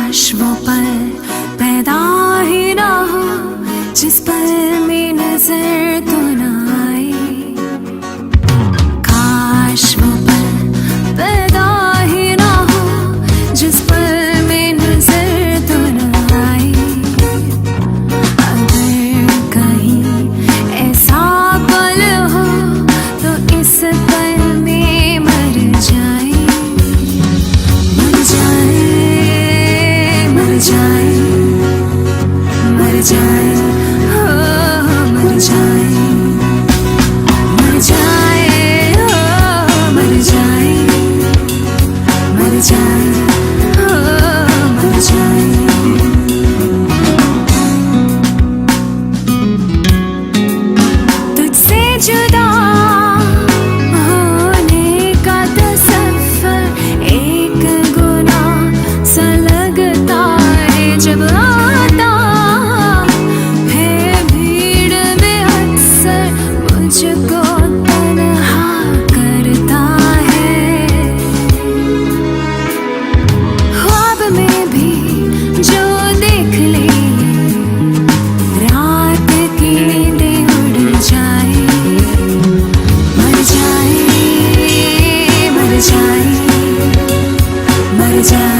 काश वो पल पैदा ही ना हो जिस पल में नजर तो ना आए। काश वो पल पैदा ही ना हो जिस पल में नजर तो ना आए। अगर कहीं ऐसा पल हो तो इस पल में मर जाए, मर जाए, मर जाए, मर जाए, हो मर जाए, मर जाए, हो मर जाए, मर जाए, हो मर जाए। तुझसे जुदा होने का तसव्वुर एक गुनाह सा लगता है जब आता है भीड़ में अक्सर मुझको तन्हा करता है। ख्वाब में भी जो देख ले रात की नींदें उड़ जाए, मर जाए, मर जाए, मर जाए।